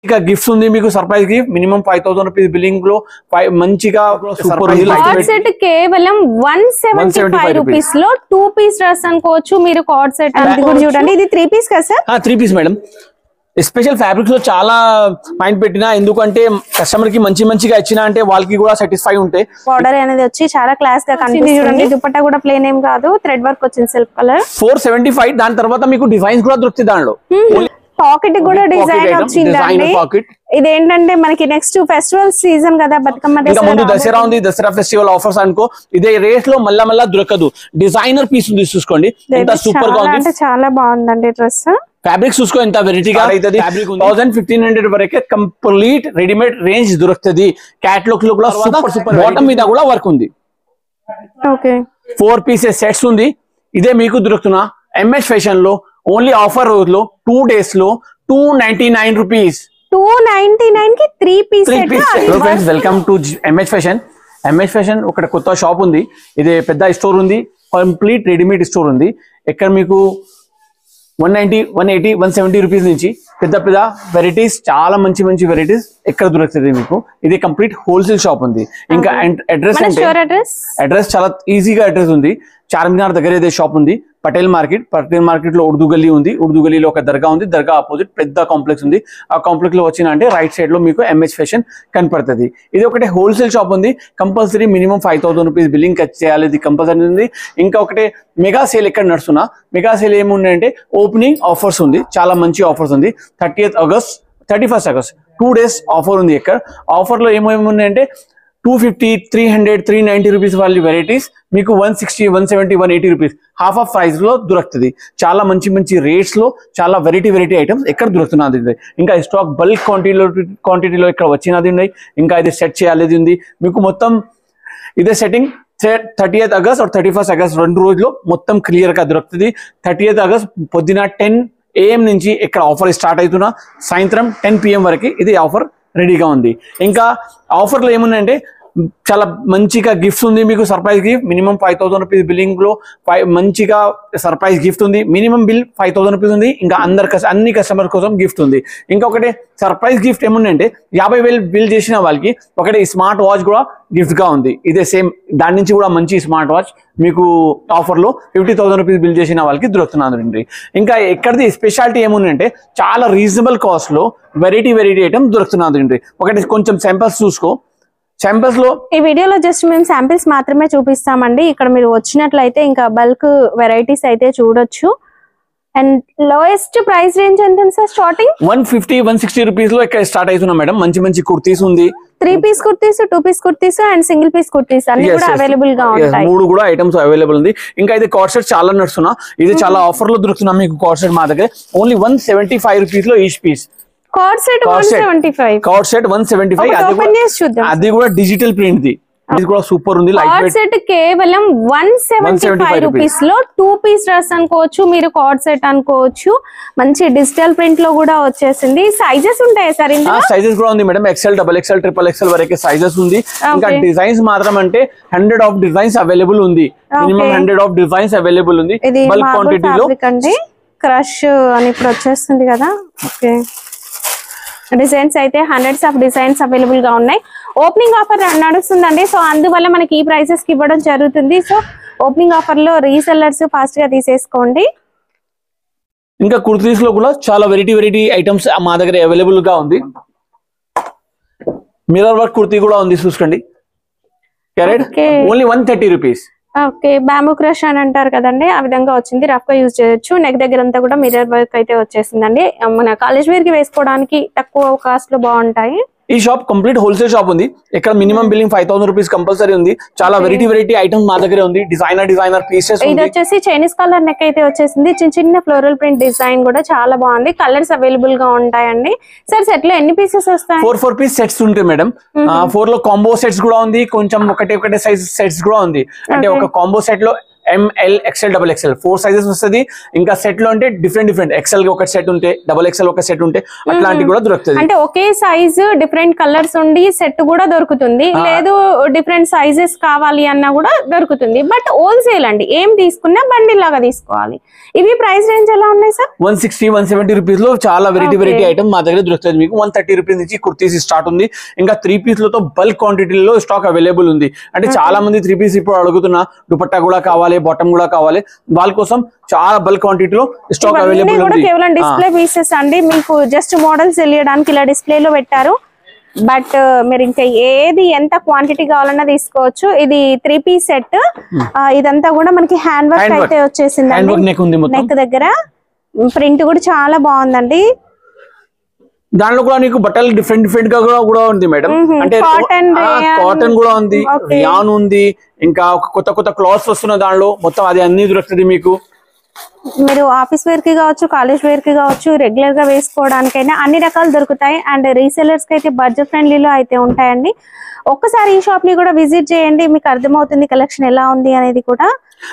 ఇక గిఫ్ట్స్ ఉంది మీకు surprise gift minimum 5000 rupees billing లో మంచిగా సూపర్ కార్డ్ సెట్ కేవలం 175 రూపీస్ లో 2 పీస్ డ్రెస్ అనుకోవచ్చు మీరు కార్డ్ సెట్ అది కూడా చూడండి ఇది 3 పీస్ కదా sir 3 piece madam special fabrics లో చాలా మైండ్ పెట్టినా ఎందుకంటే కస్టమర్ కి మంచిగా ఇచ్చినా అంటే వాళ్ళకి కూడా సాటిస్ఫై ఉంటాయి బార్డర్ అనేది వచ్చి చాలా క్లాస్ గా కనిపిస్తుంది చూడండి దుపట్టా కూడా ప్లేన్ ఏం కాదు థ్రెడ్ వర్క్ వచ్చింది సెల్ఫ్ కలర్ 475 దాని తర్వాత మీకు డిజైన్స్ కూడా దొరుకుతాయి దాంట్లో పాకెట్ కూడా డిజైన్ వచ్చిందండి ఇదేంటంటే మనకి నెక్స్ట్ ఫెస్టివల్ సీజన్ కదా బతుకమ్మ దసరా ఉంది దసరా ఫెస్టివల్ ఆఫర్స్ అనుకో ఇదే రేట్ లో మళ్ళా దొరకదు డిజైనర్ పీస్ ఉంది చూసుకోండి ఎంత సూపర్ గా ఉంది అంటే చాలా బాగుందండి డ్రెస్ ఫ్యాబ్రిక్ చూసుకో ఎంత వెరైటీగా అవుతుంది 1500 వరకే కంప్లీట్ రెడీమేడ్ రేంజ్ దొరుకుతుంది క్యాటలాగ్ లో కూడా సూపర్ బాటమ్ మీద కూడా వర్క్ ఉంది ఓకే 4 పీసెస్ సెట్స్ ఉంది ఇదే మీకు దొరుకుతున్నా ఎంఎస్ ఫ్యాషన్ లో ఓన్లీ ఆఫర్ రోజు లో 2 డేస్ లో 299 రూపీస్ 299 కి 3 piece friends welcome to MS fashion ఒక కొత్త షాప్ ఉంది ఇది పెద్ద స్టోర్ ఉంది కంప్లీట్ రెడీమేడ్ స్టోర్ ఉంది ఇక్కడ మీకు 190 180 170 రూపీస్ నుంచి పెద్ద వెరైటీస్ చాలా మంచి వెరైటీస్ ఎక్కడ దొరుకుతుంది మీకు ఇది కంప్లీట్ హోల్సేల్ షాప్ ఉంది ఇంకా అడ్రస్ అంటే అడ్రస్ చాలా ఈజీగా అడ్రస్ ఉంది చార్మినార్ దగ్గర ఇదే షాప్ ఉంది పటేల్ మార్కెట్ లో ఉర్దూ గల్లీ ఉంది ఉర్దూ గల్లీలో ఒక దర్గా ఉంది దర్గా ఆపోజిట్ పెద్ద కాంప్లెక్స్ ఉంది ఆ కాంప్లెక్స్ లో వచ్చిన అంటే రైట్ సైడ్ లో మీకు ఎంఎస్ ఫ్యాషన్ కనపడుతుంది ఇది ఒకటే హోల్సేల్ షాప్ ఉంది కంపల్సరీ మినిమం 5000 రూపీస్ బిల్లింగ్ చేయాలి ఇది కంపల్సరీ ఉంది ఇంకా ఒకటే మెగా సేల్ ఎక్కడ నడుస్తున్నా మెగా సేల్ ఏముందంటే ఓపెనింగ్ ఆఫర్స్ ఉంది చాలా మంచి ఆఫర్స్ ఉంది 30th August 31st August 2 days offer ఉంది ఇక్కడ ఆఫర్ లో ఏమేమి ఉన్నాయంటే 250 300 390 రూపీస్ వాళ్ళ వెరైటీస్ మీకు 160 170 180 రూపీస్ హాఫ్ ఆఫ్ ప్రైస్ లో దొరుకుతుంది చాలా మంచి రేట్స్ లో చాలా వెరైటీ ఐటమ్స్ ఎక్కడ దొరుకుతున్నది ఇంకా స్టాక్ బల్క్ క్వాంటిటీలో ఇక్కడ వచ్చినది ఉన్నాయి ఇంకా ఇది సెట్ చేయాలి ఉంది మీకు మొత్తం ఇదే setting 30th August 31st August 2 రోజుల్లో మొత్తం క్లియర్ గా దొరుకుతుంది 30th ఆగస్ట్ పొద్దున 10 AM నుంచి ఇక్కడ ఆఫర్ స్టార్ట్ అవుతున్నా సాయంత్రం 10 PM వరకు ఇది ఆఫర్ రెడీగా ఉంది ఇంకా ఆఫర్లో ఏముందంటే చాలా మంచిగా గిఫ్ట్స్ ఉంది మీకు surprise gift minimum 5000 rupees billing లో మంచిగా సర్ప్రైజ్ గిఫ్ట్ ఉంది మినిమం బిల్ 5000 రూపీస్ ఉంది ఇంకా అన్ని కస్టమర్ కోసం గిఫ్ట్ ఉంది ఇంకొకటి సర్ప్రైజ్ గిఫ్ట్ ఏముందంటే 50,000 బిల్ చేసిన వాళ్ళకి ఒకటి స్మార్ట్ వాచ్ కూడా గిఫ్ట్ గా ఉంది ఇదే సేమ్ దాని నుంచి కూడా మంచి స్మార్ట్ వాచ్ మీకు ఆఫర్ లో 50,000 రూపీస్ బిల్ చేసిన వాళ్ళకి దొరుకుతున్నది ఇంకా ఎక్కడిది స్పెషాలిటీ ఏముందంటే చాలా రీజనబుల్ కాస్ట్ లో వెరైటీ ఐటమ్ దొరుకుతున్నది ఒకటి కొంచెం శాంపిల్స్ చూసుకో శాంపిల్స్ లో ఈ వీడియోలో జస్ట్ మేము శాంపిల్స్ మాత్రమే చూపిస్తామండి ఇక్కడ మీరు వచ్చినట్లయితే ఇంకా బల్క్ వెరైటీస్ అయితే చూడొచ్చు అండ్ లోయెస్ట్ ప్రైస్ రేంజ్ ఎంత సార్ స్టార్టింగ్ 150 160 రూపీస్ లో ఇక్కడ స్టార్ట్ అవుతున్నా మేడం మంచి కుర్తీస్ ఉంది 3 piece kurtis 2 piece kurtis and single piece kurtis అన్ని కూడా అవైలబుల్ గా ఉంటాయి మూడు కూడా ఐటమ్స్ అవైలబుల్ ఉంది ఇంకా ఇది కార్డ్ సెట్ చాలా నడుస్తున్నా ఇది చాలా ఆఫర్ లో దొరుకుతున్నా మీకు కార్డ్ సెట్ మా దగ్గర ఓన్లీ 175 రూపీస్ లో each piece card set 175 card set 175 అది కూడా డిజిటల్ ప్రింట్ ది ఇది కూడా సూపర్ ఉంది లైట్ వెయిట్ కార్డ్ సెట్ కేవలం 175 రూపీస్ లో 2 పీస్ డ్రెస్ అనుకోవచ్చు మీరు కార్డ్ సెట్ అనుకోవచ్చు మంచి డిజిటల్ ప్రింట్ లో కూడా వచ్చేసింది సైజెస్ ఉంటాయి సార్ ఇందులో సైజెస్ కూడా ఉంది మేడం XL XXL XXL వరకే సైజెస్ ఉంది ఇంకా డిజైన్స్ మాత్రం అంటే 100 ఆఫ్ డిజైన్స్ అవైలబుల్ ఉంది మినిమం 100 ఆఫ్ డిజైన్స్ అవైలబుల్ ఉంది బల్క్ క్వాంటిటీలో క్రష్ అని ఇప్పుడు వచ్చేస్తుంది కదా ఓకే డిజైన్స్ అయితే హండ్రెడ్స్ ఆఫ్ డిజైన్స్ అవైలబుల్ గా ఉన్నాయి ఓపెనింగ్ ఆఫర్ నడుస్తుందండి సో అందువల్ల మనకి ఈ ప్రైసెస్ కి ఇవ్వడం జరుగుతుంది సో ఓపెనింగ్ ఆఫర్ లో రీసెల్లర్స్ ఫాస్ట్ గా తీసేసుకోండి ఇంకా కుర్తీస్ లో కూడా చాలా వెరైటీ ఐటమ్స్ మా దగ్గర అవైలబుల్ గా ఉంది మిర్రర్ వర్క్ కుర్తీ కూడా ఉంది చూసుకోండి carrot only 130 rupees okay bamboo crush అని అంటారు కదండి ఆ విధంగా వచ్చింది రఫ్ గా యూజ్ చేయొచ్చు నెక్ దగ్గర అంతా కూడా మిర్రర్ వర్క్ అయితే వచ్చేసిందండి మన కాలేజ్ వేర్ కి వేసుకోవడానికి తక్కువ కాస్ట్ లో బాగుంటాయి ఈ షాప్ కంప్లీట్ హోల్సేల్ షాప్ ఉంది ఇక్కడ మినిమం బిల్లింగ్ 5000 రూపీస్ కంపల్సరీ ఉంది చాలా వెరైటీ ఐటమ్స్ మా దగ్గర ఉంది డిజైనర్ పీసెస్ ఇది వచ్చేసి చైనీస్ కలర్ నెక్ అయితే వచ్చేసింది చిన్న ఫ్లోరల్ ప్రింట్ డిజైన్ కూడా చాలా బాగుంది కలర్స్ అవైలబుల్ గా ఉంటాయండి సార్ సెట్ లో ఎన్ని పీసెస్ వస్తాయి 4 పీస్ సెట్స్ ఉంటాయి మేడం 4 లో కాంబో సెట్స్ కూడా ఉంది కొంచెం ఒకటే సైజ్ సెట్స్ కూడా ఉంది అంటే ఒక కాంబో సెట్ లో ML XL XXL 4 సైజెస్ వస్తుంది. ఇంకా సెట్ లో అంటే డిఫరెంట్ XL ఒక సెట్ ఉంటే, XXL ఒక సెట్ ఉంటే అట్లాంటి కూడా దొరుకుతుంది. అంటే ఒకే సైజ్ డిఫరెంట్ కలర్స్ ఉండి సెట్ కూడా దొరుకుతుంది. లేదు డిఫరెంట్ సైజెస్ కావాలి అన్నా కూడా దొరుకుతుంది. బట్ హోల్సేల్ అండి, ఏం తీసుకున్నా బండిల్ లాగా తీసుకోవాలి. ఇవి ప్రైస్ రేంజ్ ఎలా ఉన్నాయి సార్? 160-170 రూపీస్ లో చాలా వెరైటీ ఐటమ్ మా దగ్గర దొరుకుతుంది. మీకు 130 రూపీస్ నుంచి కుర్తీస్ స్టార్ట్ ఉంది. ఇంకా 3 పీస్ లతో బల్క్ క్వాంటిటీలో స్టాక్ అవైలబుల్ ఉంది. అంటే చాలా మంది 3 పీస్ ఇప్పుడు అడుగుతున్నా, దుపట్టా కూడా కావాలి, బాటమ్ కూడా కావాలి, వాళ్ళ కోసం చాలా బల్క్ క్వాంటిటీలో స్టాక్ అవైలబుల్ ఉంది. కేవలం డిస్ప్లే పీసెస్ అండి, మీకు జస్ట్ మోడల్స్ తెలియడానికి ఇలా డిస్ప్లేలో పెట్టారు. బట్ మీరు ఇంకా ఏది ఎంత క్వాంటిటీ కావాలన్నా తీసుకోవచ్చు. ఇది 3 పీస్ సెట్. ఇదంతా కూడా మనకి హ్యాండ్ వర్క్ అయితే వచ్చేసిందండి. నెక్ దగ్గర ప్రింట్ కూడా చాలా బాగుందండి. దాంట్లో కూడా నీకు బట్టలు డిఫరెంట్ గా కూడా ఉంది మేడం. అంటే కాటన్ కూడా ఉంది, రియాన్ ఉంది, ఇంకా కొత్త క్లాత్స్ వస్తున్న దాంట్లో మొత్తం అది అన్ని దొరుకుతుంది మీకు. మీరు ఆఫీస్ వేర్ కి కావచ్చు, కాలేజ్ వేర్ కి కావచ్చు, రెగ్యులర్ గా వేసుకోవడానికైనా అన్ని రకాలు దొరుకుతాయి. అండ్ రీసెలర్స్ కి అయితే బడ్జెట్ ఫ్రెండ్లీలో అయితే ఉంటాయండి. ఒక్కసారి ఈ షాప్ ని కూడా విజిట్ చేయండి, మీకు అర్థమవుతుంది కలెక్షన్ ఎలా ఉంది అనేది కూడా.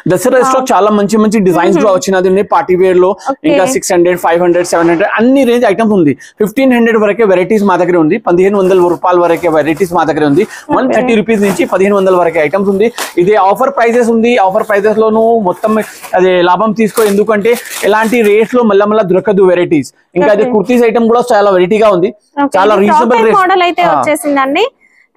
దసరా స్టాక్ చాలా మంచి డిజైన్స్ కూడా వచ్చినది. పార్టీ వేర్ లో ఇంకా 600, 500, 700 అన్ని రేంజ్ ఐటమ్స్ ఉంది. 1500 వరకే వెరైటీస్ మా దగ్గర ఉంది. 1500 రూపాయల వరకే వెరైటీస్ మా దగ్గర ఉంది. 130 రూపీస్ నుంచి 1500 వరకే ఐటమ్స్ ఉంది. ఇదే ఆఫర్ ప్రైజెస్ ఉంది. ఆఫర్ ప్రైజెస్ లోను మొత్తం అదే లాభం తీసుకో, ఎందుకంటే ఎలాంటి రేట్స్ లో మళ్ళా దొరకదు వెరైటీస్. ఇంకా అదే కుర్తీస్ ఐటమ్ కూడా చాలా వెరైటీగా ఉంది, చాలా రీజనబుల్ రేట్ మోడల్ అయితే వచ్చేసిందండి.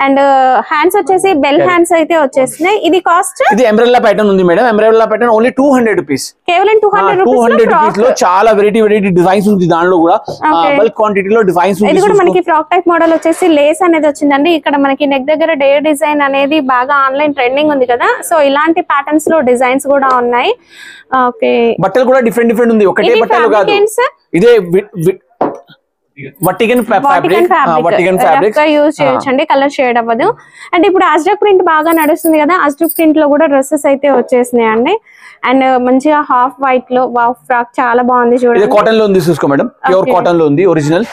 అండ్ హ్యాండ్స్ వచ్చేసి బెల్ హ్యాండ్స్ అయితే వచ్చేసినాయి. ఇది కాస్ట్, ఇది ఎంబ్రెల్లా ప్యాటర్న్ ఉంది madam. Umbrella pattern only 200 rupees, కేవలం 200 రూపీస్ లో చాలా వెరైటీ డిజైన్స్ ఉంది. దాంట్లో కూడా బల్క్ క్వాంటిటీలో డిజైన్స్ ఉంది. ఇది కూడా మనకి ఫ్రాక్ టైప్ మోడల్ వచ్చేసి లేస్ అనేది వచ్చిందండి. ఇక్కడ మనకి నెక్ దగ్గర డే డిజైన్ అనేది బాగా ఆన్లైన్ ట్రెండింగ్ ఉంది కదా, సో ఇలాంటి ప్యాటర్న్స్ లో డిజైన్స్ కూడా ఉన్నాయి. ఓకే, బట్టలు కూడా డిఫరెంట్ ఉంది, ఒకటే బట్టలు కాదు. ఇదే వర్టికన్ ఫ్యాబ్రిక్ యూజ్ చేయొచ్చండి, కలర్ షేడ్ అవ్వదు. అండ్ ఇప్పుడు అజ్రక్ ప్రింట్ బాగా నడుస్తుంది కదా, అజ్రక్ ప్రింట్ లో కూడా డ్రెస్సెస్ అయితే వచ్చేసినాయి అండి. అండ్ మంచిగా హాఫ్ వైట్ లో ఫ్రాక్ చాలా బాగుంది చూడండి. కాటన్ లో ఉంది, చూసుకో మేడం, ప్యూర్ కాటన్ లో ఉంది, ఒరిజినల్.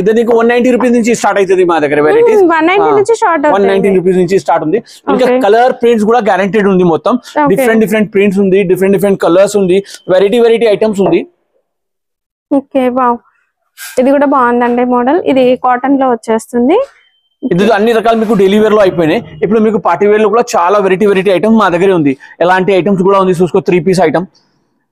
ఇది నీకు 190 రూపీస్ నుంచి స్టార్ట్ అవుతుంది మా దగ్గర వెరైటీస్. 190 నుంచి స్టార్ట్, 190 రూపీస్ నుంచి స్టార్ట్ ఉంది. ఇంకా కలర్ ప్రింట్స్ కూడా గ్యారంటీడ్ ఉంది. మొత్తం డిఫరెంట్ ప్రింట్స్ ఉంది, డిఫరెంట్ కలర్స్ ఉంది, వెరైటీ ఐటమ్స్ ఉంది. ఓకే, వావ్, ఇది కూడా బాగుందండి మోడల్. ఇది కాటన్ లో వచ్చేస్తుంది. ఇది అన్ని రకాలు మీకు డైలీ వేర్ లో అయిపోయినాయి. ఇప్పుడు మీకు పార్టీ వేర్ లో కూడా చాలా వెరైటీ ఐటమ్ మా దగ్గర ఉంది. ఎలాంటి ఐటమ్స్ కూడా ఉంది చూసుకో. 3 పీస్ ఐటమ్.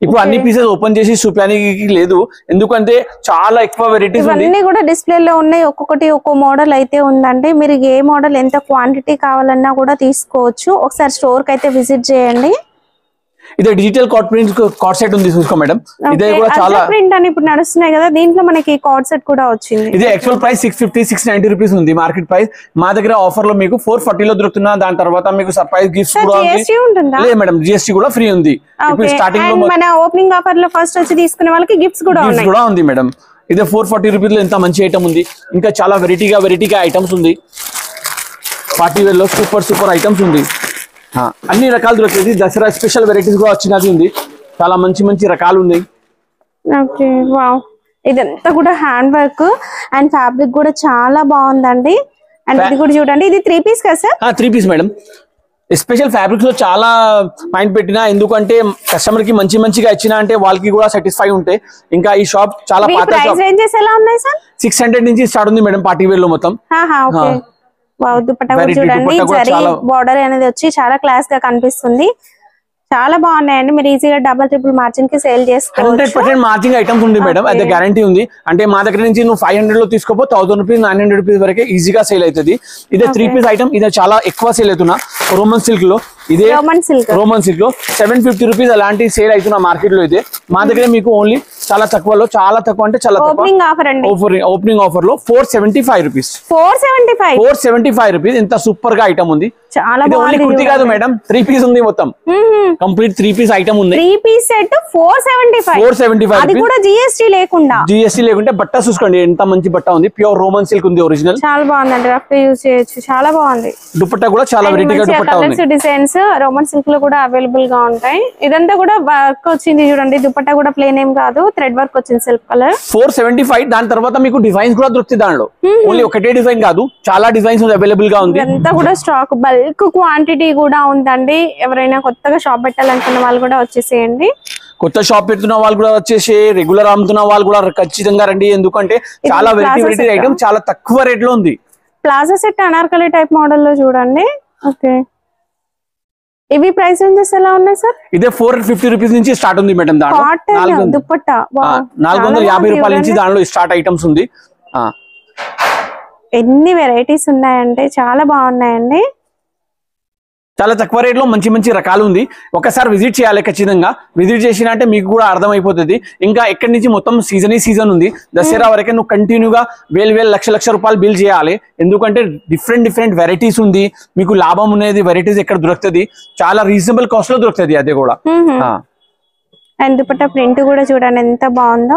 ఇప్పుడు అన్ని పీసెస్ ఓపెన్ చేసి చూపడానికి లేదు, ఎందుకంటే చాలా ఎక్కువ వెరైటీస్ ఉంది. అన్ని కూడా డిస్ప్లే లో ఉన్నాయి. ఒక్కొక్కటి ఒక్కో మోడల్ అయితే ఉందండి. మీరు ఏ మోడల్ ఎంత క్వాంటిటీ కావాలన్నా కూడా తీసుకోవచ్చు. ఒకసారి స్టోర్ కి అయితే విజిట్ చేయండి. ఇదే డిజిటల్ కార్డ్ సెట్ ఉంది, చూసుకో మేడం. ఇదే కూడా చాలా ప్రింట్ అని ఇప్పుడు నడుస్తున్నాయి కదా, దీంట్లో మనకి కార్డ్ సెట్ కూడా వచ్చింది. ఇది యాక్చువల్ ప్రైస్ 650, 690 రూపీస్ ఉంది మార్కెట్ ప్రైస్. మా దగ్గర ఆఫర్ లో మీకు 440 లో దొరుకుతున్నా. దాని తర్వాత మీకు సర్ప్రైజ్ గిఫ్ట్స్ కూడా ఉంది. లేదు మేడం, జిఎస్టీ కూడా ఫ్రీ ఉంది. ఇప్పుడు స్టార్టింగ్ లో మన ఓపెనింగ్ ఆఫర్ లో ఫస్ట్ వచ్చి తీసుకునే వాళ్ళకి గిఫ్ట్స్ కూడా ఉంది మేడం. ఇదే 440 రూపీస్ లో ఎంత మంచి ఐటమ్ ఉంది. ఇంకా చాలా వెరైటీగా ఐటమ్స్ ఉంది. పార్టీ వేర్ లో సూపర్ ఐటమ్స్ ఉంది. అన్ని రకాలు దొరికేది. దసరా స్పెషల్ వెరైటీస్ కూడా వచ్చినది ఉంది. చాలా మంచి రకాలు ఉన్నాయి. ఓకే, వావ్, ఇదంతా కూడా హ్యాండ్ వర్క్ అండ్ ఫ్యాబ్రిక్ కూడా చాలా బాగుందండి. అండ్ ఇది కూడా చూడండి, ఇది 3 పీస్ కదా sir? 3 piece madam. Special fabrics లో చాలా మైండ్ పెట్టినా, ఎందుకంటే కస్టమర్ కి మంచిగా ఇచ్చినా అంటే వాళ్ళకి కూడా సాటిస్ఫై ఉంటాయి. ఇంకా ఈ షాప్ చాలా పాత షాప్. ప్రైస్ రేంజెస్ ఎలా ఉన్నాయి సార్? 600 నుంచి స్టార్ట్ ఉంది మేడం పార్టీ వేర్ లో మొత్తం. ఓకే, దుపట్టా కూడా చూడండి, జరీ బార్డర్ అనేది వచ్చి చాలా క్లాస్ గా కనిపిస్తుంది. చాలా బాగున్నాయండి. మీరు ఈజీగా డబుల్ ట్రిపుల్ మార్జిన్ కి సేల్ చేసుకోవచ్చు. 100% మార్జిన్ ఐటమ్స్ ఉంది మేడం, అదే గ్యారంటీ ఉంది. అంటే మా దగ్గర నుంచి నువ్వు 500 లో తీసుకోపో 1000 రూపీస్, 900 రూపీస్ వరకే ఈజీగా సేల్ అవుతుంది. ఇదే 3 పీస్ ఐటమ్, ఇదే చాలా ఎక్కువ సేల్ అవుతున్నా. రోమన్ సిల్క్ లో, ఇదే రోమన్ సిల్క్ లో 750 రూపీస్ అలాంటి సేల్ అవుతున్నా మార్కెట్ లో. ఇదే మా దగ్గర మీకు ఓన్లీ చాలా తక్కువలో, చాలా తక్కువ అంటే చాలా ఓపెనింగ్ ఆఫర్ అండి. ఓపెనింగ్ ఆఫర్ లో 475 రూపీస్. 475 రూపీస్. ఎంత సూపర్ గా ఐటమ్ ఉంది. చాలా ఓన్లీ కుర్తి కాదు మేడం, 3 పీస్ ఉంది మొత్తం. కంప్లీట్ 3 పీస్ ఐటమ్ ఉంది. 3 పీస్ సెట్ 475. అది కూడా జిఎస్టీ లేకుండా. జిఎస్టీ లేకుంటే బట్ట చూసుకోండి ఎంత మంచి బట్ట ఉంది. ప్యూర్ రోమన్ సిల్క్ ఉంది, ఒరిజినల్. చాలా బాగుందండి, రఫ్ యూజ్ చేయొచ్చు. చాలా బాగుంది. దుపట్టా కూడా చాలా వెరైటీగా దుపట్టా ఉంది. డిజైన్స్ రోమన్ సిల్క్ లో కూడా అవైలబుల్ గా ఉంటాయి. ఇదంతా కూడా వర్క్ వచ్చింది చూడండి. దుపట్టా కూడా ప్లేన్ ఏం కాదు, థ్రెడ్ వర్క్ వచ్చింది సెల్ఫ్ కలర్ 475. దాని తర్వాత మీకు డిజైన్స్ కూడా దొరుకుతాయి దానిలో. ఓన్లీ ఒకటే డిజైన్ కాదు, చాలా డిజైన్స్ అవైలబుల్ గా ఉంది. అంతా కూడా స్టాక్ బల్క్ క్వాంటిటీ కూడా ఉందండి. ఎవరైనా కొత్తగా షాప్ పెట్టాలనుకున్న వాళ్ళు కూడా వచ్చేసేయండి. కొత్త షాప్ పెడుతున్న వాళ్ళు కూడా వచ్చేసి, రెగ్యులర్ అమ్ముతున్న వాళ్ళు కూడా ఖచ్చితంగా రండి. ఎందుకంటే చాలా వెరైటీ ఐటమ్ చాలా తక్కువ రేట్ లో ఉంది. Palazzo set Anarkali type model లో చూడండి. ఓకే, ఇవి ప్రైస్ రేంజెస్ ఎలా ఉన్నాయి సార్? ఇదే 450 రూపీస్ నుంచి స్టార్ట్ ఉంది మేడం. దాంట్లో దుపట్టా 450 రూపాయల నుంచి దాంట్లో స్టార్ట్ ఐటమ్స్ ఉంది. ఎన్ని వెరైటీస్ ఉన్నాయంటే చాలా బాగున్నాయండి. చాలా తక్కువ రేట్ లో మంచి మంచి రకాలు ఉంది. ఒకసారి విజిట్ చేయాలి ఖచ్చితంగా. విజిట్ చేసినా అంటే మీకు కూడా అర్థమైపోతుంది. ఇంకా ఎక్కడి నుంచి మొత్తం సీజన్ ఉంది. దసరా వరకే నువ్వు కంటిన్యూగా వేలు లక్ష రూపాయలు బిల్ చేయాలి. ఎందుకంటే డిఫరెంట్ వెరైటీస్ ఉంది. మీకు లాభం అనేది వెరైటీస్ ఎక్కడ దొరుకుతుంది, చాలా రీజనబుల్ కాస్ట్ లో దొరుకుతుంది. అదే కూడా అండ్ దుపట్టా ప్రింట్ కూడా చూడండి ఎంత బాగుందో.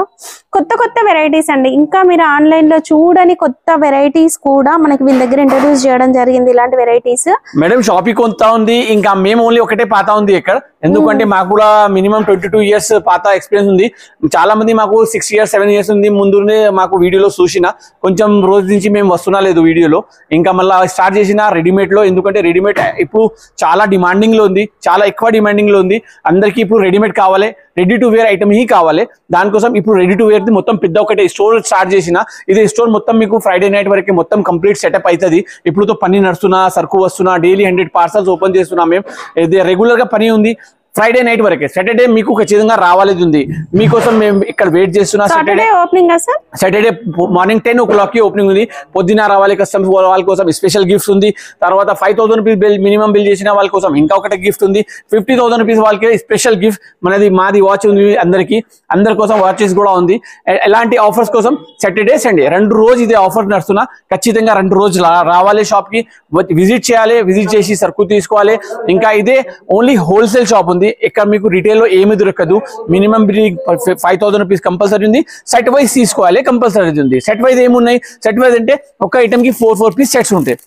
కొత్త వెరైటీస్ అండి. ఇంకా మీరు ఆన్లైన్ లో చూడని కొత్త వెరైటీస్ కూడా మనకి వీళ్ళ దగ్గర ఇంట్రడ్యూస్ చేయడం జరిగింది. ఇలాంటి వెరైటీస్ మేడం షాపింగ్ కొంత ఉంది. ఇంకా మేము ఓన్లీ ఒకటే పాత ఉంది ఇక్కడ. ఎందుకంటే మాకు కూడా మినిమం 22 ఇయర్స్ పాత ఎక్స్పీరియన్స్ ఉంది. చాలా మంది మాకు 6 ఇయర్స్ 7 ఇయర్స్ ఉంది. ముందునే మాకు వీడియోలో చూసిన కొంచెం రోజు నుంచి మేము వస్తున్నా లేదు వీడియోలో. ఇంకా మళ్ళీ స్టార్ట్ చేసిన రెడీమేడ్ లో. ఎందుకంటే రెడీమేడ్ ఇప్పుడు చాలా డిమాండింగ్ లో ఉంది, చాలా ఎక్కువ డిమాండింగ్ లో ఉంది. అందరికి ఇప్పుడు రెడీమేడ్ కావాలి, రెడీ టు వేర్ ఐటమ్ ही కావాలి. దానికోసం ఇప్పుడు రెడీ టు వేర్ ది మొత్తం పెద్ద ఒకటే స్టోర్ స్టార్ట్ చేసిన. ఇది స్టోర్ మొత్తం మీకు ఫ్రైడే నైట్ వరకు మొత్తం కంప్లీట్ సెటప్ అవుతుంది. ఇప్పుడు పని నడుస్తున్నా, సరుకు వస్తున్నా, డైలీ 100 పార్సల్స్ ఓపెన్ చేస్తున్నాం మేము. ఇది రెగ్యులర్ గా పని ఉంది. ఫ్రైడే నైట్ వరకే. సాటర్డే మీకు ఖచ్చితంగా రావాలేదు ఉంది. మీకోసం మేము ఇక్కడ వెయిట్ చేస్తున్నా. Saturday opening Saturday morning 10 o'clock కి ఓపెనింగ్ ఉంది. పొద్దున రావాలి కస్టమర్స్ వాళ్ళ కోసం స్పెషల్ గిఫ్ట్స్ ఉంది. తర్వాత 5,000 రూపీస్ బిల్ మినిమం బిల్ చేసిన వాళ్ళ కోసం ఇంకా ఒకటి గిఫ్ట్ ఉంది. 50,000 రూపీస్ వాళ్ళకి స్పెషల్ గిఫ్ట్ మాది వాచ్ ఉంది. అందరి కోసం వాచెస్ కూడా ఉంది. ఎలాంటి ఆఫర్స్ కోసం సాటర్డే సండే 2 రోజు ఇదే ఆఫర్ నడుస్తున్నా. ఖచ్చితంగా 2 రోజు రావాలి షాప్ కి, విజిట్ చేయాలి. విజిట్ చేసి సరుకు తీసుకోవాలి. ఇంకా ఇదే ఓన్లీ హోల్సేల్ షాప్ ఉంది. ఇక్కడ మీకు రిటైల్ లో ఏమి దొరకదు. మినిమం 5,000 రూపీస్ కంపల్సరీ ఉంది. సెట్ వైజ్ తీసుకోవాలి కంపల్సరీ ఉంది. సెట్ వైజ్ ఏమున్నాయి? సెట్ వైజ్ అంటే ఒక ఐటమ్ కి 4 పీస్ సెట్స్ ఉంటాయి.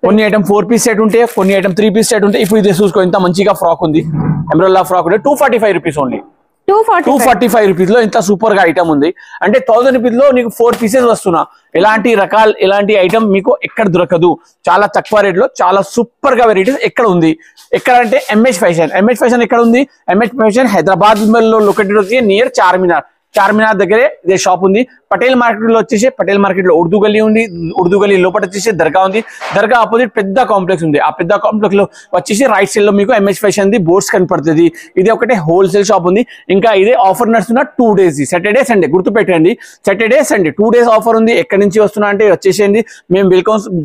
కొన్ని ఐటమ్ 4 పీస్ సెట్ ఉంటాయి, కొన్ని ఐటమ్ 3 పీస్ సెట్ ఉంటాయి. ఇప్పుడు ఇది చూసుకో, ఇంత మంచిగా ఫ్రాక్ ఉంది. ఎంబ్రెల్లా ఫ్రాక్ ఉంటే 245 రూపీస్ ఓన్లీ. 245 రూపీస్ లో ఇంత సూపర్ గా ఐటమ్ ఉంది. అంటే 1000 రూపీస్ లో నీకు 4 పీసెస్ వస్తున్నా. ఎలాంటి ఐటమ్ మీకు ఎక్కడ దొరకదు. చాలా తక్కువ రేట్ లో చాలా సూపర్ గా వెరైటీస్ ఎక్కడ ఉంది. ఎక్కడ అంటే ఎంహెచ్ ఫ్యాషన్ ఎక్కడ ఉంది? ఎంహెచ్ ఫ్యాషన్ హైదరాబాద్ లో లొకేటెడ్ ఉంది, నియర్ చార్మినార్ దగ్గరే ఇదే షాప్ ఉంది. పటేల్ మార్కెట్ లో వచ్చేసి పటేల్ మార్కెట్ లో ఉర్దూ గల్లీ ఉంది. ఉర్దూ గల్లీ లోపల వచ్చేసి దర్గా ఉంది. దర్గా ఆపోజిట్ పెద్ద కాంప్లెక్స్ ఉంది. ఆ పెద్ద కాంప్లెక్స్ లో వచ్చేసి రైట్ సైడ్ లో మీకు ఎంహెచ్ ఫ్యాషన్ ది బోర్డ్స్ కనపడుతుంది. ఇది ఒకటే హోల్సేల్ షాప్ ఉంది. ఇంకా ఇదే ఆఫర్ నడుస్తున్న 2 days, సాటర్డే సండే గుర్తు పెట్టండి. సాటర్డే సండే 2 days ఆఫర్ ఉంది. ఎక్కడి నుంచి వస్తున్నా అంటే వచ్చేసేయండి. మేము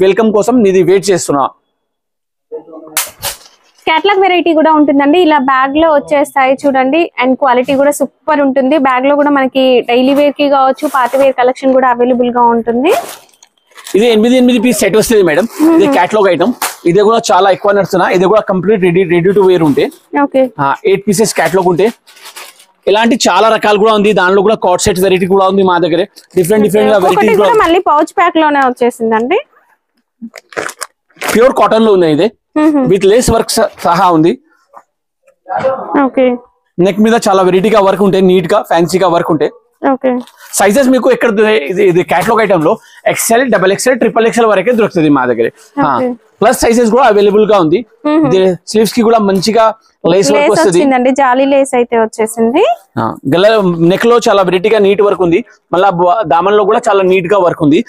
వెల్కమ్ కోసం ఇది వెయిట్ చేస్తున్నా. క్యాటలాగ్ వెరైటీ కూడా ఉంటుందండి. ఇలా బ్యాగ్ లో వచ్చేస్తాయి చూడండి. అండ్ క్వాలిటీ కూడా సూపర్ ఉంటుంది. బ్యాగ్ లో కూడా మనకి డైలీ వేర్ కి కావచ్చు, పార్టీ వేర్ కలెక్షన్ కూడా అవైలబుల్ గా ఉంటుంది. ఇది 8 పీస్ సెట్ వస్తుంది మేడం. ఇది క్యాటలాగ్ ఐటమ్. ఇది కూడా చాలా ఎక్కువ నడుస్తున్నా. ఇది కూడా కంప్లీట్ రెడీ టు వేర్ ఉంటే 8 పీసెస్ క్యాటలాగ్ ఉంటే. ఇలాంటి చాలా రకాలు కూడా ఉంది. దానిలో కూడా కార్డ్ సెట్ వెరైటీ కూడా ఉంది మా దగ్గర. డిఫరెంట్ వెరైటీస్ కూడా. మళ్ళీ పౌచ్ ప్యాక్ లోనే వచ్చేసిందండి. ప్యూర్ కాటన్ లో ఉన్నాయి. ఇది విత్ లేస్ వర్క్ సహా ఉంది. నెక్ మీద చాలా వెరైటీగా వర్క్ ఉంటాయి. నీట్ గా ఫ్యాన్సీగా వర్క్ ఉంటాయి. సైజెస్ మీకు ఎక్కడ ఇది క్యాటలాగ్ ఐటమ్ లో XL, XXL, XXL వరకే దొరుకుతుంది మా దగ్గర. ప్లస్ సైజెస్ కూడా అవైలబుల్ గా ఉంది. స్లీవ్స్ కి కూడా మంచిగా లేస్ వర్క్ వస్తుంది. జాలీ లేస్ అయితే వచ్చేసింది. నెక్ లో చాలా వెరైటీగా నీట్ వర్క్ ఉంది. మళ్ళా దామన్ లో కూడా చాలా నీట్ గా వర్క్ ఉంది.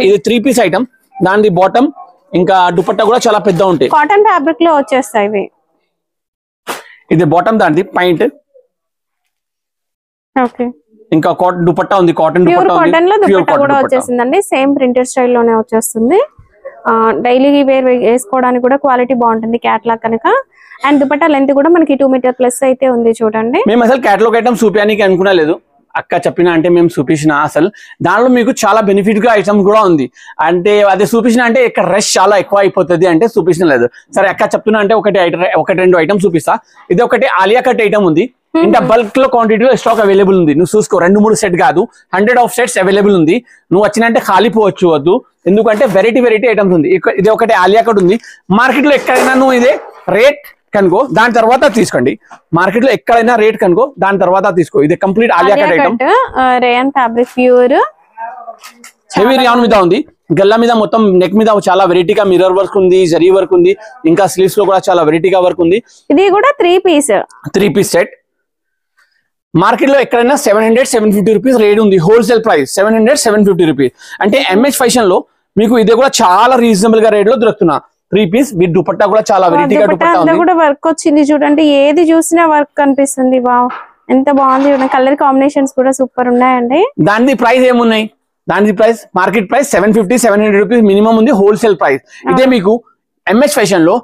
ఇది 3 పీస్ ఐటమ్. దాని బాటమ్ ఇంకా దుపట్టా కూడా చాలా పెద్ద ఉంటాయి. కాటన్ ఫ్యాబ్రిక్ లో వచ్చేస్తాయి. ఇది బాటమ్ దాని పాయింట్. ఇంకా కాటన్ దుపట్టా ఉంది. కాటన్ దుపట్టా కూడా వచ్చేసిందండి. సేమ్ ప్రింటెడ్ స్టైల్ లోనే వచ్చేస్తుంది. డైలీ వేర్ వేసుకోవడానికి కూడా క్వాలిటీ బాగుంటుంది క్యాటలాగ్ కనుక. అండ్ దుపట్టా లెంత్ కూడా మనకి 2 మీటర్ ప్లస్ అయితే ఉంది చూడండి. మేము అసలు క్యాటలాగ్ ఐటమ్ చూపించడానికి అనుకున్నా లేదు. అక్క చెప్పిన అంటే మేము చూపించిన అసలు దానిలో మీకు చాలా బెనిఫిట్ గా ఐటమ్ కూడా ఉంది. అంటే అదే చూపించిన అంటే ఇక్కడ రష్ చాలా ఎక్కువ అయిపోతుంది అంటే చూపించిన లేదు. సరే అక్క చెప్తున్నా అంటే ఒకటి 2 ఐటమ్ చూపిస్తా. ఇది ఒకటి ఆలియా కట్ ఐటమ్ ఉంది. ఇంకా బల్క్ లో క్వాంటిటీలో స్టాక్ అవైలబుల్ ఉంది. నువ్వు చూసుకో 2-3 సెట్ కాదు, 100 సెట్స్ అవైలబుల్ ఉంది. నువ్వు వచ్చినంటే ఖాళీ పోవచ్చు వద్దు. ఎందుకంటే వెరైటీ ఐటమ్స్ ఉంది. ఇది ఒకటి ఆలియా కట్ ఉంది. మార్కెట్ లో ఎక్కడైనా నువ్వు ఇదే రేట్ కనుకో దాని తర్వాత తీసుకోండి. మార్కెట్ లో ఎక్కడైనా రేట్ కనుకో దాని తర్వాత తీసుకో. ఇది complete Alia cut item, rayon fabric, pure heavy rayon మీద ఉంది. గల్లా మీద మొత్తం నెక్ మీద చాలా వెరైటీగా మిర్రర్ వర్క్ ఉంది, జరీ వర్క్ ఉంది, ఇంకా స్లీవ్స్ లో కూడా చాలా వెరైటీగా వర్క్ ఉంది. ఇది కూడా 3 పీస్ సెట్. మార్కెట్ లో ఎక్కడైనా 700-750 రూపీస్ రేట్ ఉంది. Wholesale price 700-750 rupees. అంటే ఎంహెచ్ ఫ్యాషన్ లో మీకు ఇది కూడా చాలా రీజనబుల్ గా రేట్ లో దొరుకుతున్నా. 3 పీస్ విత్ దుపట్టా కూడా చాలా వెరైటీగా దుపట్టా ఉంది. కూడా వర్క్ వచ్చింది చూడండి, ఏది చూసినా వర్క్ కనిపిస్తుంది. వావ్, ఎంత బాగుంది చూడండి. కలర్ కాంబినేషన్స్ కూడా సూపర్ ఉన్నాయండి. దాని ప్రైస్ ఏమున్నాయి? దాని price market price 750-700 rupees minimum ఉంది హోల్సేల్ ప్రైస్. ఇదే మీకు ఎంహెచ్ ఫ్యాషన్ లో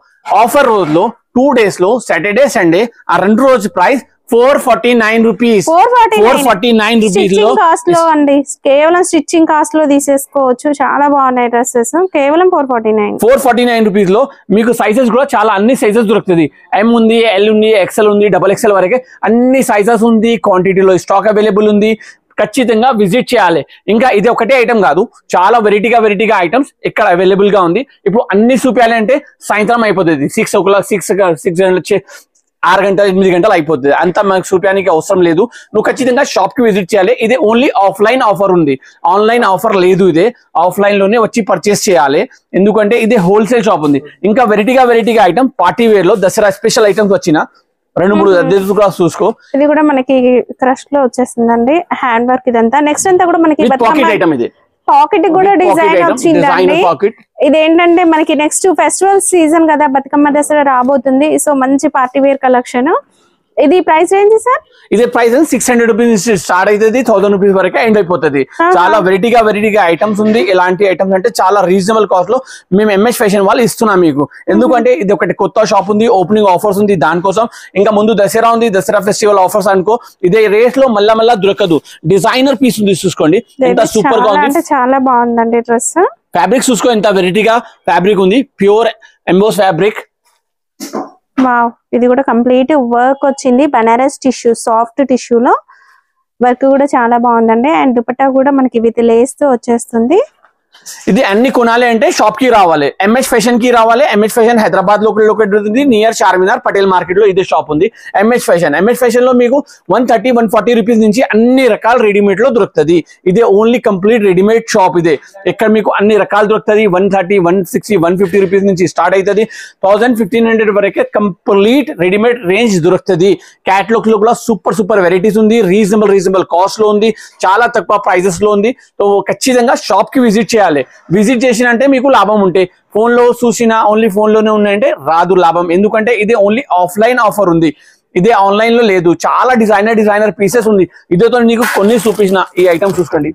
ఆఫర్ రోజులో 2 డేస్ లో సాటర్డే సండే ఆ 2 రోజు ప్రైస్ 449 రూపీస్. 449 రూపీస్ లో కాస్ట్ లో అండి, కేవలం స్టిచ్చింగ్ కాస్ట్ లో తీసేసుకోవచ్చు. చాలా బాగున్నాయి డ్రెస్సెస్, కేవలం 449 రూపీస్ లో. మీకు సైజెస్ కూడా చాలా అన్ని సైజెస్ దొరుకుతుంది. ఎం ఉంది, ఎల్ ఉంది, ఎక్స్ఎల్ ఉంది, XXL వరకే అన్ని సైజెస్ ఉంది. క్వాంటిటీలో స్టాక్ అవైలబుల్ ఉంది. ఖచ్చితంగా విజిట్ చేయాలి. ఇంకా ఇది ఒకటే ఐటమ్ కాదు, చాలా వెరైటీగా ఐటమ్స్ ఇక్కడ అవైలబుల్ గా ఉంది. ఇప్పుడు అన్ని చూపించాలి అంటే సాయంత్రం అయిపోతుంది. 6 o'clock 6 గంటలు 8 గంటలు అయిపోతుంది. అంతా మనకు చూపించడానికి అవసరం లేదు. నువ్వు ఖచ్చితంగా షాప్ కి విజిట్ చేయాలి. ఇదే ఓన్లీ ఆఫ్లైన్ ఆఫర్ ఉంది, ఆన్లైన్ ఆఫర్ లేదు. ఇదే ఆఫ్లైన్ లోనే వచ్చి పర్చేస్ చేయాలి, ఎందుకంటే ఇదే హోల్సేల్ షాప్ ఉంది. ఇంకా వెరైటీగా ఐటమ్ పార్టీ వేర్ లో దసరా స్పెషల్ ఐటమ్స్ వచ్చిన 2-3 కూడా చూసుకో. ఇది కూడా మనకి క్రష్ లో వచ్చేసిందండి, హ్యాండ్ వర్క్ ఇదంతా. నెక్స్ట్ అంతా కూడా మనకి పాకెట్ ఐటమ్, ఇది పాకెట్ కూడా డిజైన్ వచ్చిందండి. ఇదేంటంటే మనకి నెక్స్ట్ ఫెస్టివల్ సీజన్ కదా, బతుకమ్మ దసరా రాబోతుంది. సో మంచి పార్టీ వేర్ కలెక్షన్. ఇది ప్రైస్ రేంజ్ సార్? ఇది ప్రైస్ 600 రూపీస్ స్టార్ట్ అవుతుంది, 1000 రూపీస్ వరకు ఎండ్ అయిపోతుంది. చాలా వెరైటీగా ఐటమ్స్ ఉంది. ఎలాంటి ఐటమ్స్ అంటే చాలా రీజనబుల్ కాస్ట్ లో మేము ఎంహెచ్ ఫ్యాషన్ వాళ్ళు ఇస్తున్నాం మీకు. ఎందుకంటే ఇది ఒకటి కొత్త షాప్ ఉంది, ఓపెనింగ్ ఆఫర్స్ ఉంది దానికోసం. ఇంకా ముందు దసరా ఉంది, దసరా ఫెస్టివల్ ఆఫర్స్ అనుకో. ఇదే రేట్ లో మళ్ళా దొరకదు. డిజైనర్ పీస్ ఉంది చూసుకోండి, ఎంత సూపర్ గా ఉంది. చాలా బాగుందండి డ్రెస్. ఫ్యాబ్రిక్ చూసుకో, ఎంత వెరైటీగా ఫ్యాబ్రిక్ ఉంది. Pure emboss fabric. వావ్, ఇది కూడా కంప్లీట్ వర్క్ వచ్చింది. బనారస్ టిష్యూ, సాఫ్ట్ టిష్యూలో వర్క్ కూడా చాలా బాగుందండి. అండ్ దుపట్టా కూడా మనకి విత్ లేస్ తో వచ్చేస్తుంది. ఇది అన్ని కొనాలి అంటే షాప్ కి రావాలి, ఎంహెచ్ ఫ్యాషన్ కి రావాలి. ఎంహెచ్ ఫ్యాషన్ హైదరాబాద్ లో లొకేట్ ఉంది, నియర్ చార్మినార్ పటేల్ మార్కెట్ లో ఇదే షాప్ ఉంది. ఎంహెచ్ ఫ్యాషన్ లో మీకు 130-140 రూపీస్ నుంచి అన్ని రకాల రెడీమేడ్ లో దొరుకుతుంది. ఇదే ఓన్లీ కంప్లీట్ రెడీమేడ్ షాప్. ఇదే ఇక్కడ మీకు అన్ని రకాలు దొరుకుతుంది. 130, 160, 150 రూపీస్ నుంచి స్టార్ట్ అవుతుంది. 1000-1500 వరకే కంప్లీట్ రెడీమేడ్ రేంజ్ దొరుకుతుంది. క్యాటలాగ్ లో కూడా సూపర్ వెరైటీస్ ఉంది. రీజనబుల్ కాస్ట్ లో ఉంది, చాలా తక్కువ ప్రైజెస్ లో ఉంది. సో ఖచ్చితంగా షాప్ కి విజిట్ చేయాలి. విజిట్ చేసినంటే మీకు లాభం ఉంటే, ఫోన్ లో చూసినా ఓన్లీ ఫోన్ లోనే ఉన్నాయంటే రాదు లాభం. ఎందుకంటే ఇది ఓన్లీ ఆఫ్లైన్ ఆఫర్ ఉంది, ఇదే ఆన్లైన్ లో లేదు. చాలా డిజైనర్ పీసెస్ ఉంది. ఇదేతో నీకు కొన్ని చూపించిన ఈ ఐటమ్ చూసుకోండి,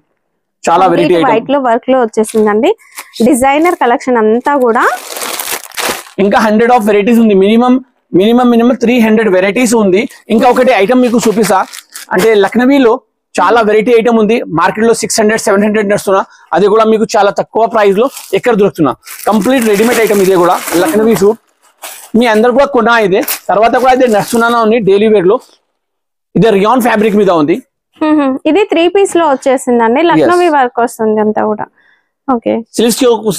చాలా వెరైటీ వైట్ లో వర్క్ లో వచ్చేసిందండి. డిజైనర్ కలెక్షన్ అంతా కూడా. ఇంకా 100 ఆఫ్ వెరైటీస్ ఉంది. మినిమం 300 వెరైటీస్ ఉంది. ఇంకా ఒకటి ఐటమ్ మీకు చూపిస్తా, అంటే లక్నవీలో చాలా వెరైటీ ఐటమ్ ఉంది. మార్కెట్ లో 600-700 నడుస్తున్నా, అది కూడా మీకు చాలా తక్కువ ప్రైస్ లో ఎక్కడ దొరుకుతున్నా. కంప్లీట్ రెడీమేడ్ ఐటమ్ ఇదే కూడా, లక్నవీ సూట్. మీ అందరు కూడా కొన్నా. ఇదే తర్వాత కూడా ఇదే నడుస్తున్నా ఉంది డైలీ వేర్ లో. ఇదే రియాన్ ఫ్యాబ్రిక్ మీద ఉంది. ఇది 3 పీస్ లో వచ్చేసిందండి, లక్నవీ వర్క్ వస్తుంది అంతా కూడా. ఓకే,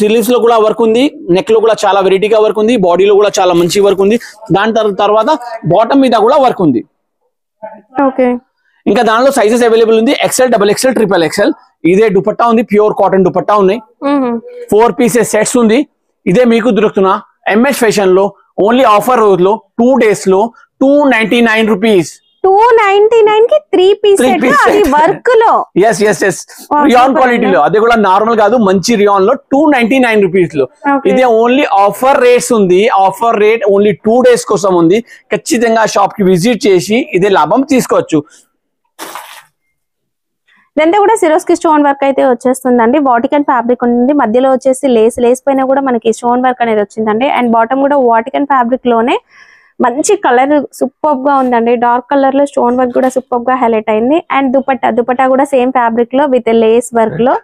స్లీవ్స్ లో కూడా వర్క్ ఉంది, నెక్ లో కూడా చాలా వెరైటీగా వర్క్ ఉంది, బాడీలో కూడా చాలా మంచి వర్క్ ఉంది. దాని తర్వాత బాటమ్ మీద కూడా వర్క్ ఉంది. ఓకే, ఇంకా దానిలో సైజెస్ అవైలబుల్ ఉంది, XL, XXL, XXL. ఇదే దుపట్టా ఉంది, ప్యూర్ కాటన్ దుపట్టా ఉన్నాయి. 4 పీసెస్ సెట్స్ ఉంది. ఇదే మీకు దొరుకుతున్నా ఎంహెచ్ ఫ్యాషన్ లో ఓన్లీ ఆఫర్ రోజులో 2 డేస్ లో 299 రూపీస్. 299 కి 3 పీస్ వర్క్ లో. ఎస్ రియాన్ క్వాలిటీలో, అదే కూడా నార్మల్ కాదు, మంచి రియాన్ లో 299 రూపీస్ లో. ఇదే ఓన్లీ ఆఫర్ రేట్స్ ఉంది. ఆఫర్ రేట్ ఓన్లీ 2 డేస్ కోసం ఉంది. ఖచ్చితంగా షాప్ కి విజిట్ చేసి ఇదే లాభం తీసుకోవచ్చు. ఇదంతా కూడా సిరోస్కి స్టోన్ వర్క్ అయితే వచ్చేస్తుందండి. వాటికన్ ఫ్యాబ్రిక్ ఉంది, మధ్యలో వచ్చేసి లేస్ పైన కూడా మనకి స్టోన్ వర్క్ అనేది వచ్చిందండి. అండ్ బాటమ్ కూడా వాటికన్ ఫ్యాబ్రిక్ లోనే మంచి కలర్ సూపర్ గా ఉందండి. డార్క్ కలర్ లో స్టోన్ వర్క్ కూడా సూపర్ గా హైలైట్ అయింది. అండ్ దుపట్టా కూడా సేమ్ ఫ్యాబ్రిక్ లో విత్ లేస్ వర్క్ లో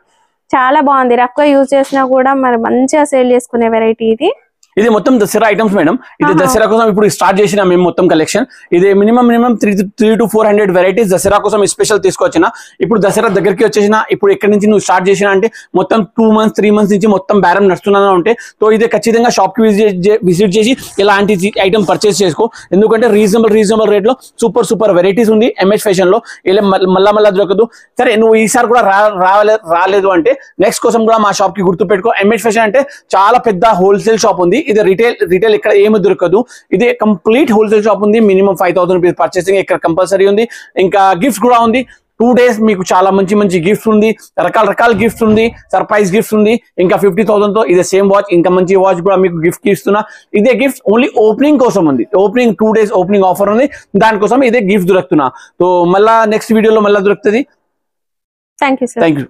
చాలా బాగుంది. రఫ్ గా యూజ్ చేసినా కూడా మరి మంచిగా సేల్ చేసుకునే వెరైటీ ఇది. ఇది మొత్తం దసరా ఐటమ్స్ మేడం. ఇది దసరా కోసం ఇప్పుడు స్టార్ట్ చేసిన మేము మొత్తం కలెక్షన్. ఇది మినిమం 3 to 400 వెరైటీస్ దసరా కోసం స్పెషల్ తీసుకొచ్చిన. ఇప్పుడు దసరా దగ్గరికి వచ్చేసిన, ఇప్పుడు ఎక్కడి నుంచి నువ్వు స్టార్ట్ చేసినా అంటే మొత్తం 2 months 3 months నుంచి మొత్తం బేరం నడుస్తున్నా ఉంటే సో ఇది ఖచ్చితంగా షాప్ కి విజిట్ చేసి ఇలాంటి ఐటమ్ పర్చేస్ చేసుకో. ఎందుకంటే రీజనబుల్ రేట్ లో సూపర్ వెరైటీస్ ఉంది ఎంహెచ్ ఫ్యాషన్ లో. ఇలా మళ్ళా దొరకదు. సరే నువ్వు ఈసారి కూడా రాలేదు అంటే నెక్స్ట్ కోసం కూడా మా షాప్ కి గుర్తు పెట్టుకో. ఎంహెచ్ ఫ్యాషన్ అంటే చాలా పెద్ద హోల్సేల్ షాప్ ఉంది. ఇది రిటైల్ ఇక్కడ ఏమి దొరకదు. ఇది కంప్లీట్ హోల్సేల్ షాప్ ఉంది. మినిమం 5,000 రూపీస్ పర్చేసింగ్ ఇక్కడ కంపల్సరీ ఉంది. ఇంకా గిఫ్ట్స్ కూడా ఉంది. 2 days మీకు చాలా మంచి గిఫ్ట్స్ ఉంది. రకాల గిఫ్ట్స్ ఉంది. సర్ప్రైజ్ గిఫ్ట్స్ ఉంది. ఇంకా 50,000 తో ఇదే సేమ్ వాచ్, ఇంకా మంచి వాచ్ కూడా మీకు గిఫ్ట్ ఇస్తున్నా. ఇదే గిఫ్ట్ ఓన్లీ ఓపెనింగ్ కోసం ఉంది. ఓపెనింగ్ 2 days ఓపెనింగ్ ఆఫర్ ఉంది. దానికోసం ఇదే గిఫ్ట్ దొరుకుతున్నా. సో మళ్ళా నెక్స్ట్ వీడియోలో మళ్ళీ దొరుకుతుంది. Thank you.